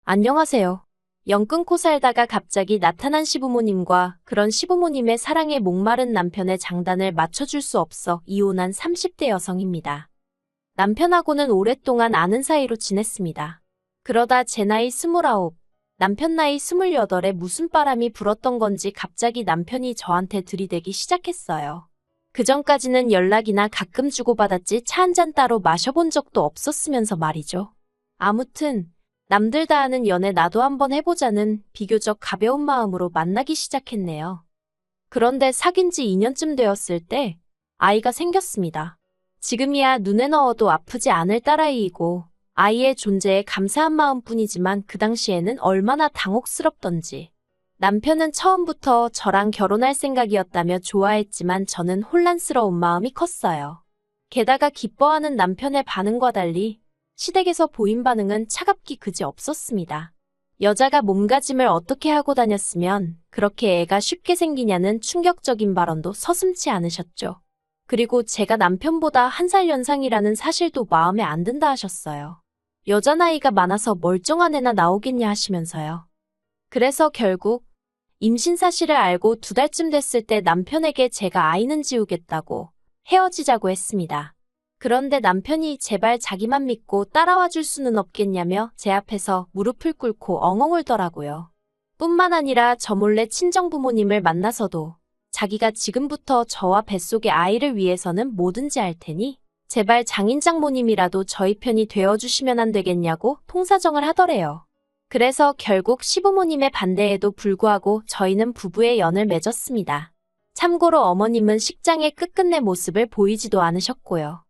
안녕하세요. 영 끊고 살다가 갑자기 나타난 시부모님과 그런 시부모님의 사랑에 목마른 남편의 장단을 맞춰줄 수 없어 이혼한 30대 여성입니다. 남편하고는 오랫동안 아는 사이로 지냈습니다. 그러다 제 나이 29, 남편 나이 28에 무슨 바람이 불었던 건지 갑자기 남편이 저한테 들이대기 시작했어요. 그전까지는 연락이나 가끔 주고받았지 차 한 잔 따로 마셔본 적도 없었으면서 말이죠. 아무튼 남들 다 하는 연애 나도 한번 해보자는 비교적 가벼운 마음으로 만나기 시작했네요. 그런데 사귄 지 2년쯤 되었을 때 아이가 생겼습니다. 지금이야 눈에 넣어도 아프지 않을 딸아이이고 아이의 존재에 감사한 마음뿐이지만 그 당시에는 얼마나 당혹스럽던지. 남편은 처음부터 저랑 결혼할 생각이었다며 좋아했지만 저는 혼란스러운 마음이 컸어요. 게다가 기뻐하는 남편의 반응과 달리 시댁에서 보인 반응은 차갑기 그지 없었습니다. 여자가 몸가짐을 어떻게 하고 다녔으면 그렇게 애가 쉽게 생기냐는 충격적인 발언도 서슴지 않으셨죠. 그리고 제가 남편보다 1살 연상이라는 사실도 마음에 안 든다 하셨어요. 여자 나이가 많아서 멀쩡한 애나 나오겠냐 하시면서요. 그래서 결국 임신 사실을 알고 2달쯤 됐을 때 남편에게 제가 아이는 지우겠다고 헤어지자고 했습니다. 그런데 남편이 제발 자기만 믿고 따라와 줄 수는 없겠냐며 제 앞에서 무릎을 꿇고 엉엉 울더라고요. 뿐만 아니라 저 몰래 친정부모님을 만나서도 자기가 지금부터 저와 뱃속의 아이를 위해서는 뭐든지 할 테니 제발 장인장모님이라도 저희 편이 되어주시면 안 되겠냐고 통사정을 하더래요. 그래서 결국 시부모님의 반대에도 불구하고 저희는 부부의 연을 맺었습니다. 참고로 어머님은 식장의 끝끝내 모습을 보이지도 않으셨고요.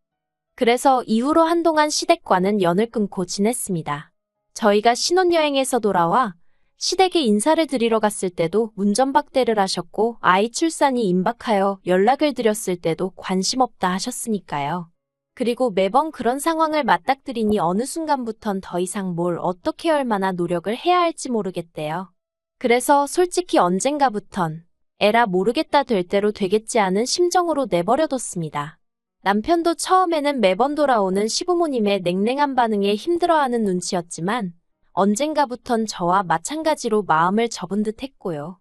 그래서 이후로 한동안 시댁과는 연을 끊고 지냈습니다. 저희가 신혼여행에서 돌아와 시댁에 인사를 드리러 갔을 때도 문전박대를 하셨고 아이 출산이 임박하여 연락을 드렸을 때도 관심 없다 하셨으니까요. 그리고 매번 그런 상황을 맞닥뜨리니 어느 순간부턴 더 이상 뭘 어떻게 얼마나 노력을 해야 할지 모르겠대요. 그래서 솔직히 언젠가부턴 에라 모르겠다 될 대로 되겠지 않은 심정으로 내버려뒀습니다. 남편도 처음에는 매번 돌아오는 시부모님의 냉랭한 반응에 힘들어하는 눈치였지만 언젠가부턴 저와 마찬가지로 마음을 접은 듯 했고요.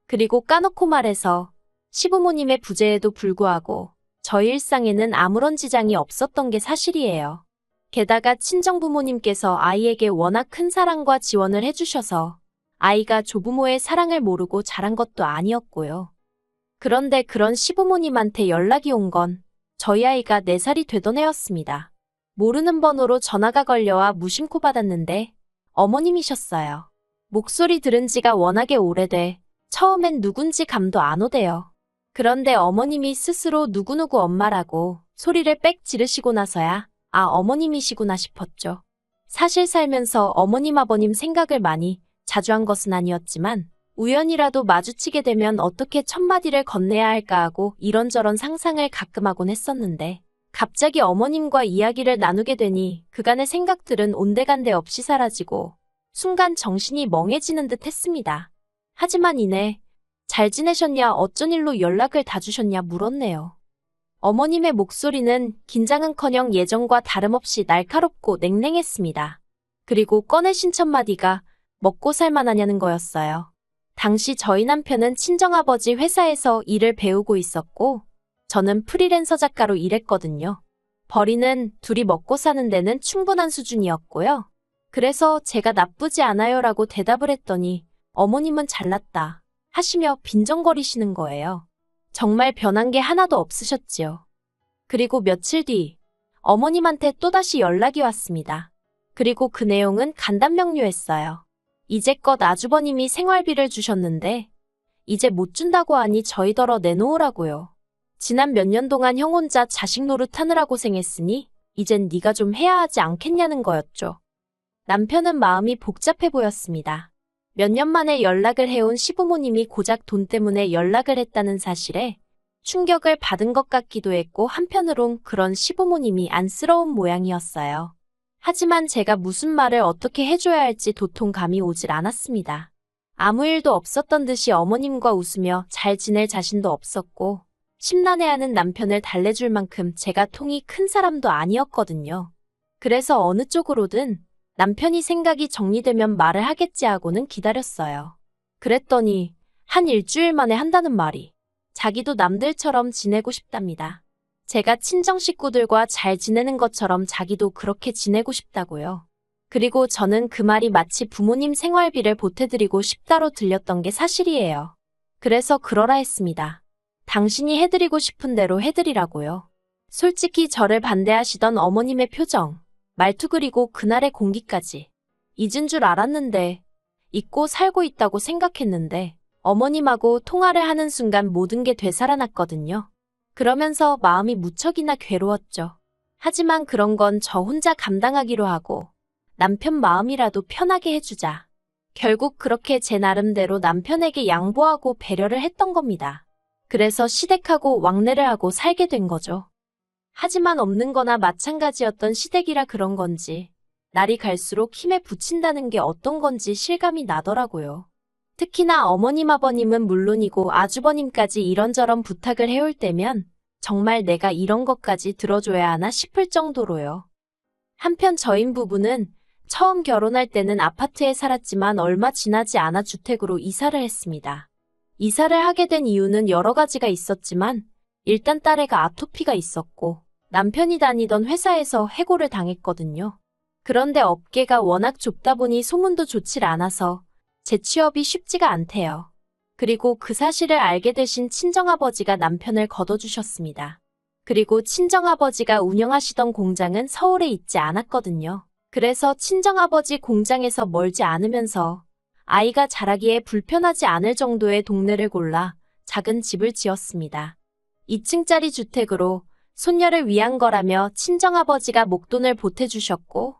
그리고 까놓고 말해서 시부모님의 부재에도 불구하고 저희 일상에는 아무런 지장이 없었던 게 사실이에요. 게다가 친정부모님께서 아이에게 워낙 큰 사랑과 지원을 해주셔서 아이가 조부모의 사랑을 모르고 자란 것도 아니었고요. 그런데 그런 시부모님한테 연락이 온 건 저희 아이가 4살이 되던 해였습니다. 모르는 번호로 전화가 걸려와 무심코 받았는데 어머님이셨어요. 목소리 들은 지가 워낙에 오래돼 처음엔 누군지 감도 안 오대요. 그런데 어머님이 스스로 누구누구 엄마라고 소리를 빽 지르시고 나서야 아 어머님이시구나 싶었죠. 사실 살면서 어머님 아버님 생각을 많이 자주 한 것은 아니었지만 우연이라도 마주치게 되면 어떻게 첫마디를 건네야 할까 하고 이런저런 상상을 가끔 하곤 했었는데 갑자기 어머님과 이야기를 나누게 되니 그간의 생각들은 온데간데 없이 사라지고 순간 정신이 멍해지는 듯 했습니다. 하지만 이내 잘 지내셨냐 어쩐 일로 연락을 다 주셨냐 물었네요. 어머님의 목소리는 긴장은커녕 예전과 다름없이 날카롭고 냉랭했습니다. 그리고 꺼내신 첫마디가 먹고 살만하냐는 거였어요. 당시 저희 남편은 친정아버지 회사에서 일을 배우고 있었고 저는 프리랜서 작가로 일했거든요. 벌이는 둘이 먹고 사는 데는 충분한 수준이었고요. 그래서 제가 나쁘지 않아요라고 대답을 했더니 어머님은 잘났다 하시며 빈정거리시는 거예요. 정말 변한 게 하나도 없으셨지요. 그리고 며칠 뒤 어머님한테 또다시 연락이 왔습니다. 그리고 그 내용은 간단명료했어요. 이제껏 아주버님이 생활비를 주셨는데 이제 못 준다고 하니 저희더러 내놓으라고요. 지난 몇 년 동안 형 혼자 자식 노릇하느라 고생했으니 이젠 네가 좀 해야 하지 않겠냐는 거였죠. 남편은 마음이 복잡해 보였습니다. 몇 년 만에 연락을 해온 시부모님이 고작 돈 때문에 연락을 했다는 사실에 충격을 받은 것 같기도 했고 한편으론 그런 시부모님이 안쓰러운 모양이었어요. 하지만 제가 무슨 말을 어떻게 해줘야 할지 도통 감이 오질 않았습니다. 아무 일도 없었던 듯이 어머님과 웃으며 잘 지낼 자신도 없었고 심란해하는 남편을 달래줄 만큼 제가 통이 큰 사람도 아니었거든요. 그래서 어느 쪽으로든 남편이 생각이 정리되면 말을 하겠지 하고는 기다렸어요. 그랬더니 한 일주일 만에 한다는 말이 자기도 남들처럼 지내고 싶답니다. 제가 친정 식구들과 잘 지내는 것처럼 자기도 그렇게 지내고 싶다고요. 그리고 저는 그 말이 마치 부모님 생활비를 보태드리고 싶다로 들렸던 게 사실이에요. 그래서 그러라 했습니다. 당신이 해드리고 싶은 대로 해드리라고요. 솔직히 저를 반대하시던 어머님의 표정, 말투 그리고 그날의 공기까지 잊은 줄 알았는데, 잊고 살고 있다고 생각했는데 어머님하고 통화를 하는 순간 모든 게 되살아났거든요. 그러면서 마음이 무척이나 괴로웠죠. 하지만 그런 건 저 혼자 감당하기로 하고 남편 마음이라도 편하게 해주자. 결국 그렇게 제 나름대로 남편에게 양보하고 배려를 했던 겁니다. 그래서 시댁하고 왕래를 하고 살게 된 거죠. 하지만 없는 거나 마찬가지였던 시댁이라 그런 건지 날이 갈수록 힘에 부친다는 게 어떤 건지 실감이 나더라고요. 특히나 어머님 아버님은 물론이고 아주버님까지 이런저런 부탁을 해올 때면 정말 내가 이런 것까지 들어줘야 하나 싶을 정도로요. 한편 저희 부부는 처음 결혼할 때는 아파트에 살았지만 얼마 지나지 않아 주택으로 이사를 했습니다. 이사를 하게 된 이유는 여러 가지가 있었지만 일단 딸애가 아토피가 있었고 남편이 다니던 회사에서 해고를 당했거든요. 그런데 업계가 워낙 좁다 보니 소문도 좋질 않아서 재취업이 쉽지가 않대요. 그리고 그 사실을 알게 되신 친정아버지가 남편을 거둬주셨습니다. 그리고 친정아버지가 운영하시던 공장은 서울에 있지 않았거든요. 그래서 친정아버지 공장에서 멀지 않으면서 아이가 자라기에 불편하지 않을 정도의 동네를 골라 작은 집을 지었습니다. 2층짜리 주택으로 손녀를 위한 거라며 친정아버지가 목돈을 보태주셨고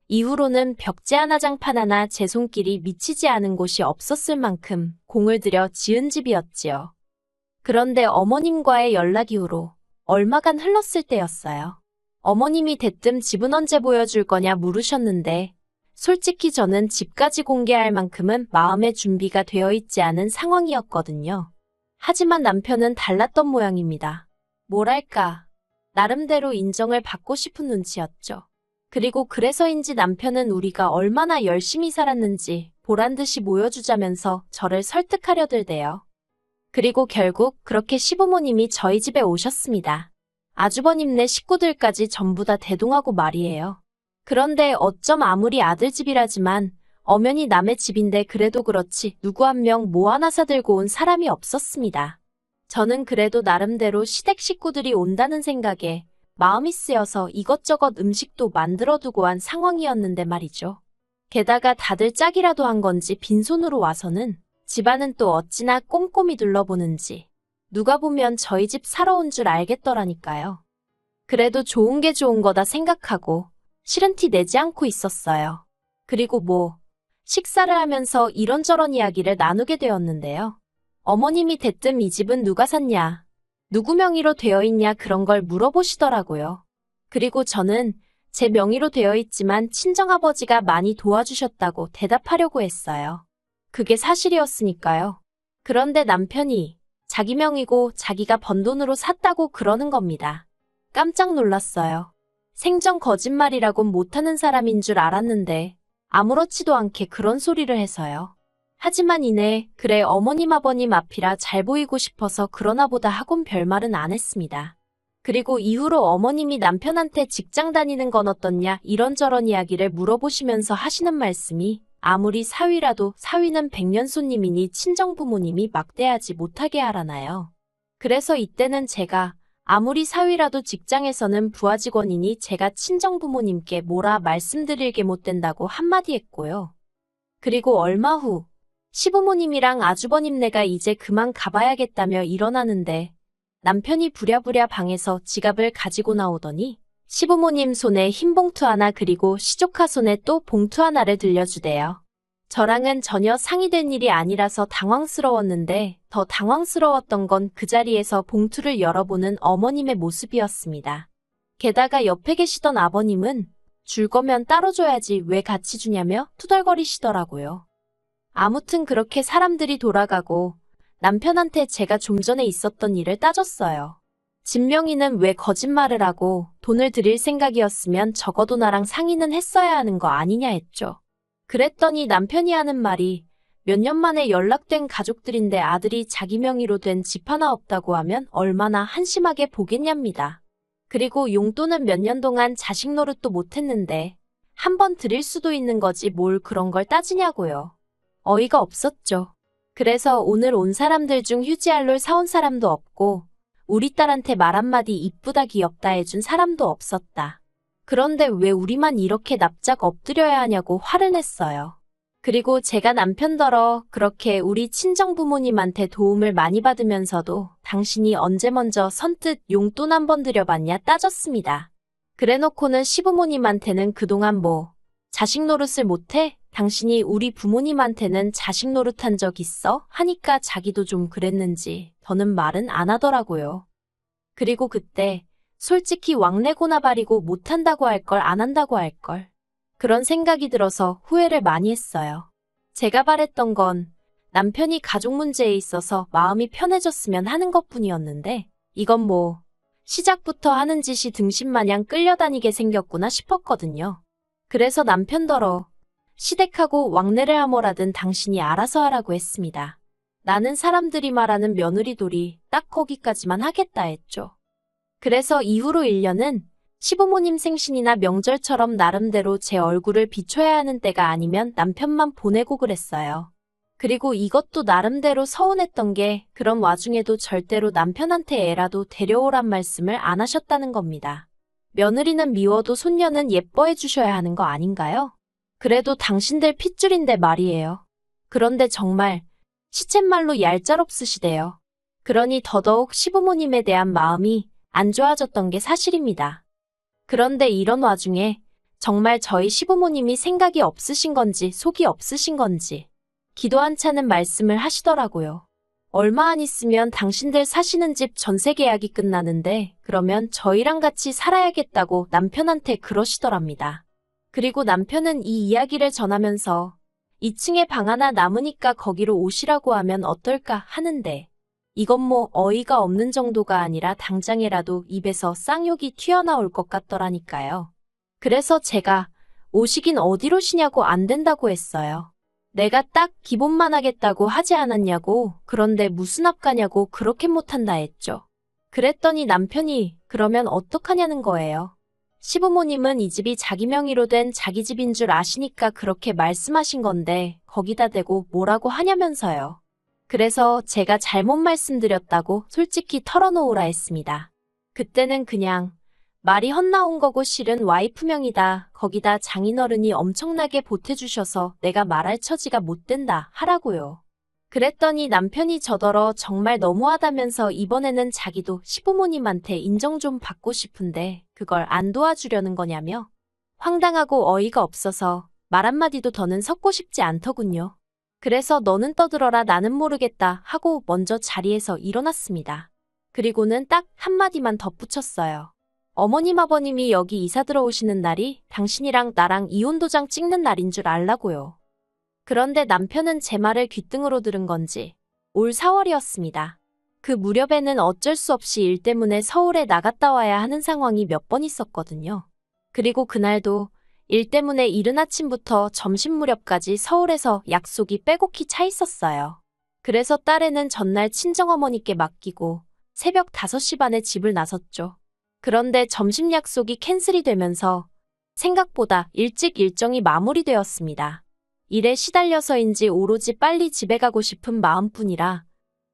이후로는 벽지 하나 장판 하나 제 손길이 미치지 않은 곳이 없었을 만큼 공을 들여 지은 집이었지요. 그런데 어머님과의 연락 이후로 얼마간 흘렀을 때였어요. 어머님이 대뜸 집은 언제 보여줄 거냐 물으셨는데 솔직히 저는 집까지 공개할 만큼은 마음의 준비가 되어 있지 않은 상황이었거든요. 하지만 남편은 달랐던 모양입니다. 뭐랄까, 나름대로 인정을 받고 싶은 눈치였죠. 그리고 그래서인지 남편은 우리가 얼마나 열심히 살았는지 보란듯이 보여주자면서 저를 설득하려 들대요. 그리고 결국 그렇게 시부모님이 저희 집에 오셨습니다. 아주버님네 식구들까지 전부 다 대동하고 말이에요. 그런데 어쩜 아무리 아들 집이라지만 엄연히 남의 집인데 그래도 그렇지 누구 한 명 뭐 하나 사들고 온 사람이 없었습니다. 저는 그래도 나름대로 시댁 식구들이 온다는 생각에 마음이 쓰여서 이것저것 음식도 만들어두고 한 상황이었는데 말이죠. 게다가 다들 짝이라도 한 건지 빈손으로 와서는 집안은 또 어찌나 꼼꼼히 둘러보는지 누가 보면 저희 집 사러 온 줄 알겠더라니까요. 그래도 좋은 게 좋은 거다 생각하고 싫은 티 내지 않고 있었어요. 그리고 식사를 하면서 이런저런 이야기를 나누게 되었는데요. 어머님이 대뜸 이 집은 누가 샀냐, 누구 명의로 되어 있냐 그런 걸 물어보시더라고요. 그리고 저는 제 명의로 되어 있지만 친정아버지가 많이 도와주셨다고 대답하려고 했어요. 그게 사실이었으니까요. 그런데 남편이 자기 명의고 자기가 번 돈으로 샀다고 그러는 겁니다. 깜짝 놀랐어요. 생전 거짓말이라곤 못하는 사람인 줄 알았는데 아무렇지도 않게 그런 소리를 해서요. 하지만 이내 그래 어머님 아버님 앞이라 잘 보이고 싶어서 그러나 보다 하곤 별말은 안 했습니다. 그리고 이후로 어머님이 남편한테 직장 다니는 건 어떻냐 이런저런 이야기를 물어보시면서 하시는 말씀이 아무리 사위라도 사위는 백년손님이니 친정부모님이 막대하지 못하게 하라나요. 그래서 이때는 제가 아무리 사위라도 직장에서는 부하 직원이니 제가 친정부모님께 뭐라 말씀드릴 게 못 된다고 한마디 했고요. 그리고 얼마 후 시부모님이랑 아주버님네가 이제 그만 가봐야겠다며 일어나는데 남편이 부랴부랴 방에서 지갑을 가지고 나오더니 시부모님 손에 흰 봉투 하나 그리고 시조카 손에 또 봉투 하나를 들려주대요. 저랑은 전혀 상의된 일이 아니라서 당황스러웠는데 더 당황스러웠던 건 그 자리에서 봉투를 열어보는 어머님의 모습이었습니다. 게다가 옆에 계시던 아버님은 줄 거면 따로 줘야지 왜 같이 주냐며 투덜거리시더라고요. 아무튼 그렇게 사람들이 돌아가고 남편한테 제가 좀 전에 있었던 일을 따졌어요. 진명이는 왜 거짓말을 하고 돈을 드릴 생각이었으면 적어도 나랑 상의는 했어야 하는 거 아니냐 했죠. 그랬더니 남편이 하는 말이 몇 년 만에 연락된 가족들인데 아들이 자기 명의로 된 집 하나 없다고 하면 얼마나 한심하게 보겠냐입니다. 그리고 용돈은 몇 년 동안 자식 노릇도 못했는데 한 번 드릴 수도 있는 거지 뭘 그런 걸 따지냐고요. 어이가 없었죠. 그래서 오늘 온 사람들 중 휴지알롤 사온 사람도 없고 우리 딸한테 말 한마디 이쁘다 귀엽다 해준 사람도 없었다. 그런데 왜 우리만 이렇게 납작 엎드려야 하냐고 화를 냈어요. 그리고 제가 남편더러 그렇게 우리 친정부모님한테 도움을 많이 받으면서도 당신이 언제 먼저 선뜻 용돈 한 번 드려봤냐 따졌습니다. 그래놓고는 시부모님한테는 그동안 뭐 자식 노릇을 못해? 당신이 우리 부모님한테는 자식 노릇한 적 있어? 하니까 자기도 좀 그랬는지 더는 말은 안 하더라고요. 그리고 그때 솔직히 왕래고나 바리고 못한다고 할 걸 안 한다고 할 걸. 그런 생각이 들어서 후회를 많이 했어요. 제가 바랬던 건 남편이 가족 문제에 있어서 마음이 편해졌으면 하는 것뿐이었는데 이건 뭐 시작부터 하는 짓이 등신마냥 끌려다니게 생겼구나 싶었거든요. 그래서 남편더러 시댁하고 왕래를 하뭐라든 당신이 알아서 하라고 했습니다. 나는 사람들이 말하는 며느리돌이 딱 거기까지만 하겠다 했죠. 그래서 이후로 1년은 시부모님 생신이나 명절처럼 나름대로 제 얼굴을 비춰야 하는 때가 아니면 남편만 보내고 그랬어요. 그리고 이것도 나름대로 서운했던 게 그런 와중에도 절대로 남편한테 애라도 데려오란 말씀을 안 하셨다는 겁니다. 며느리는 미워도 손녀는 예뻐해 주셔야 하는 거 아닌가요? 그래도 당신들 핏줄인데 말이에요. 그런데 정말 시쳇말로 얄짤없으시대요. 그러니 더더욱 시부모님에 대한 마음이 안 좋아졌던 게 사실입니다. 그런데 이런 와중에 정말 저희 시부모님이 생각이 없으신 건지 속이 없으신 건지 기도 안 차는 말씀을 하시더라고요. 얼마 안 있으면 당신들 사시는 집 전세 계약이 끝나는데 그러면 저희랑 같이 살아야겠다고 남편한테 그러시더랍니다. 그리고 남편은 이 이야기를 전하면서 2층에 방 하나 남으니까 거기로 오시라고 하면 어떨까 하는데 이건 뭐 어이가 없는 정도가 아니라 당장이라도 입에서 쌍욕이 튀어나올 것 같더라니까요. 그래서 제가 오시긴 어디로 쉬냐고 안 된다고 했어요. 내가 딱 기본만 하겠다고 하지 않았냐고. 그런데 무슨 앞가냐고 그렇게 못한다 했죠. 그랬더니 남편이 그러면 어떡하냐는 거예요. 시부모님은 이 집이 자기 명의로 된 자기 집인 줄 아시니까 그렇게 말씀하신 건데 거기다 대고 뭐라고 하냐면서요. 그래서 제가 잘못 말씀드렸다고 솔직히 털어놓으라 했습니다. 그때는 그냥 말이 헛나온 거고 실은 와이프 명이다. 거기다 장인어른이 엄청나게 보태주셔서 내가 말할 처지가 못 된다 하라고요. 그랬더니 남편이 저더러 정말 너무하다면서 이번에는 자기도 시부모님한테 인정 좀 받고 싶은데 그걸 안 도와주려는 거냐며 황당하고 어이가 없어서 말 한마디도 더는 섞고 싶지 않더군요. 그래서 너는 떠들어라 나는 모르겠다 하고 먼저 자리에서 일어났습니다. 그리고는 딱 한마디만 덧붙였어요. 어머님 아버님이 여기 이사 들어오시는 날이 당신이랑 나랑 이혼도장 찍는 날인 줄 알라고요. 그런데 남편은 제 말을 귓등으로 들은 건지 올 4월이었습니다. 그 무렵에는 어쩔 수 없이 일 때문에 서울에 나갔다 와야 하는 상황이 몇 번 있었거든요. 그리고 그날도 일 때문에 이른 아침부터 점심 무렵까지 서울에서 약속이 빼곡히 차 있었어요. 그래서 딸애는 전날 친정어머니께 맡기고 새벽 5시 반에 집을 나섰죠. 그런데 점심 약속이 캔슬이 되면서 생각보다 일찍 일정이 마무리되었습니다. 일에 시달려서인지 오로지 빨리 집에 가고 싶은 마음뿐이라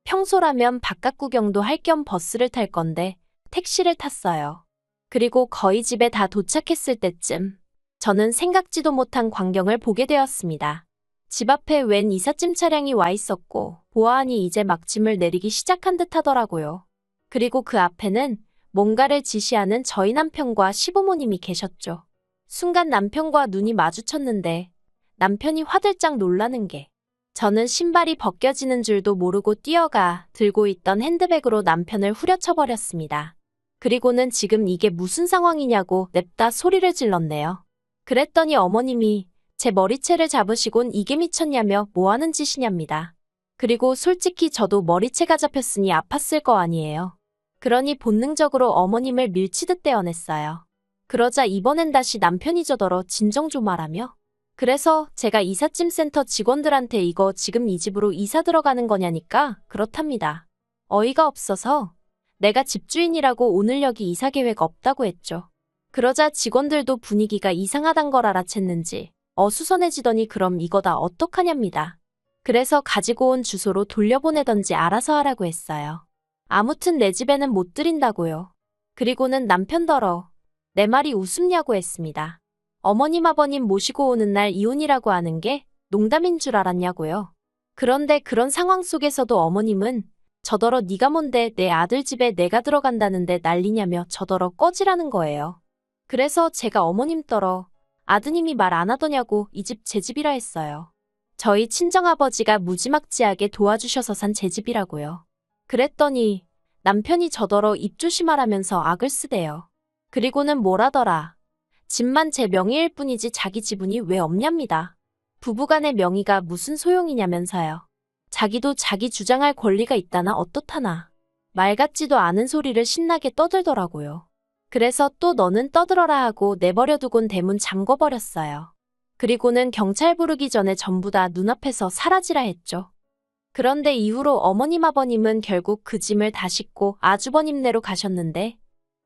평소라면 바깥 구경도 할 겸 버스를 탈 건데 택시를 탔어요. 그리고 거의 집에 다 도착했을 때쯤 저는 생각지도 못한 광경을 보게 되었습니다. 집 앞에 웬 이삿짐 차량이 와 있었고 보아하니 이제 막 짐을 내리기 시작한 듯 하더라고요. 그리고 그 앞에는 뭔가를 지시하는 저희 남편과 시부모님이 계셨죠. 순간 남편과 눈이 마주쳤는데 남편이 화들짝 놀라는 게 저는 신발이 벗겨지는 줄도 모르고 뛰어가 들고 있던 핸드백으로 남편을 후려쳐버렸습니다. 그리고는 지금 이게 무슨 상황이냐고 냅다 소리를 질렀네요. 그랬더니 어머님이 제 머리채를 잡으시곤 이게 미쳤냐며 뭐하는 짓이냐입니다. 그리고 솔직히 저도 머리채가 잡혔으니 아팠을 거 아니에요. 그러니 본능적으로 어머님을 밀치듯 떼어냈어요. 그러자 이번엔 다시 남편이 저더러 진정 좀 하라며. 그래서 제가 이삿짐센터 직원들한테 이거 지금 이 집으로 이사 들어가는 거냐니까 그렇답니다. 어이가 없어서 내가 집주인이라고 오늘 여기 이사 계획 없다고 했죠. 그러자 직원들도 분위기가 이상하단 걸 알아챘는지 어수선해지더니 그럼 이거 다 어떡하냐입니다. 그래서 가지고 온 주소로 돌려보내던지 알아서 하라고 했어요. 아무튼 내 집에는 못 들인다고요. 그리고는 남편더러 내 말이 우습냐고 했습니다. 어머님 아버님 모시고 오는 날 이혼이라고 하는 게 농담인 줄 알았냐고요. 그런데 그런 상황 속에서도 어머님은 저더러 네가 뭔데 내 아들 집에 내가 들어간다는데 난리냐며 저더러 꺼지라는 거예요. 그래서 제가 어머님 떨어 아드님이 말 안 하더냐고 이 집 제 집이라 했어요. 저희 친정아버지가 무지막지하게 도와주셔서 산 제 집이라고요. 그랬더니 남편이 저더러 입 조심하라면서 악을 쓰대요. 그리고는 뭐라더라. 집만 제 명의일 뿐이지 자기 지분이 왜 없냐입니다. 부부간의 명의가 무슨 소용이냐면서요. 자기도 자기 주장할 권리가 있다나 어떻다나. 말 같지도 않은 소리를 신나게 떠들더라고요. 그래서 또 너는 떠들어라 하고 내버려두곤 대문 잠궈버렸어요. 그리고는 경찰 부르기 전에 전부 다 눈앞에서 사라지라 했죠. 그런데 이후로 어머님 아버님은 결국 그 짐을 다 싣고 아주버님네로 가셨는데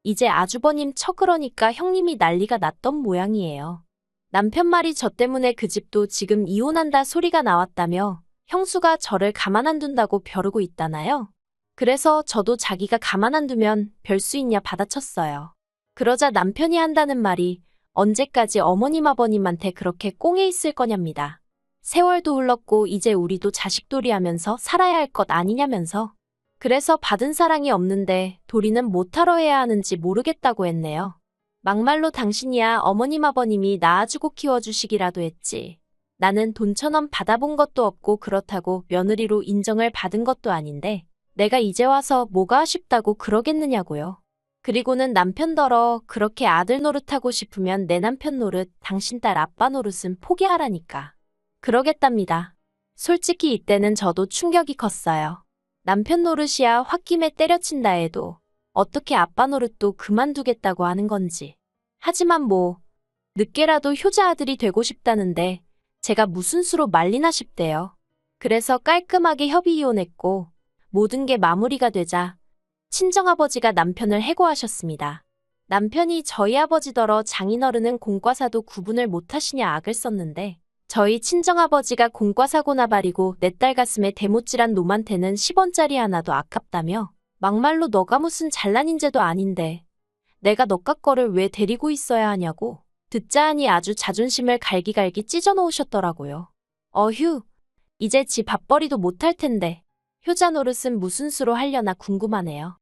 이제 아주버님 처 그러니까 형님이 난리가 났던 모양이에요. 남편 말이 저 때문에 그 집도 지금 이혼한다 소리가 나왔다며 형수가 저를 가만 안 둔다고 벼르고 있다나요? 그래서 저도 자기가 가만 안 두면 별 수 있냐 받아쳤어요. 그러자 남편이 한다는 말이 언제까지 어머님 아버님한테 그렇게 꽁에 있을 거냐입니다. 세월도 흘렀고 이제 우리도 자식돌이 하면서 살아야 할 것 아니냐면서. 그래서 받은 사랑이 없는데 도리는 못하러 해야 하는지 모르겠다고 했네요. 막말로 당신이야 어머님 아버님이 낳아주고 키워주시기라도 했지. 나는 돈 1,000원 받아본 것도 없고 그렇다고 며느리로 인정을 받은 것도 아닌데 내가 이제 와서 뭐가 아쉽다고 그러겠느냐고요. 그리고는 남편더러 그렇게 아들 노릇하고 싶으면 내 남편 노릇, 당신 딸 아빠 노릇은 포기하라니까. 그러겠답니다. 솔직히 이때는 저도 충격이 컸어요. 남편 노릇이야 홧김에 때려친다 해도 어떻게 아빠 노릇도 그만두겠다고 하는 건지. 하지만 뭐 늦게라도 효자 아들이 되고 싶다는데 제가 무슨 수로 말리나 싶대요. 그래서 깔끔하게 협의 이혼했고 모든 게 마무리가 되자 친정아버지가 남편을 해고하셨습니다. 남편이 저희 아버지더러 장인어른은 공과사도 구분을 못하시냐 악을 썼는데 저희 친정아버지가 공과사고나 바리고 내 딸 가슴에 대못질한 놈한테는 10원짜리 하나도 아깝다며 막말로 너가 무슨 잘난 인재도 아닌데 내가 너깟 거를 왜 데리고 있어야 하냐고 듣자 하니 아주 자존심을 갈기갈기 찢어놓으셨더라고요. 어휴, 이제 지 밥벌이도 못할 텐데 효자 노릇은 무슨 수로 하려나 궁금하네요.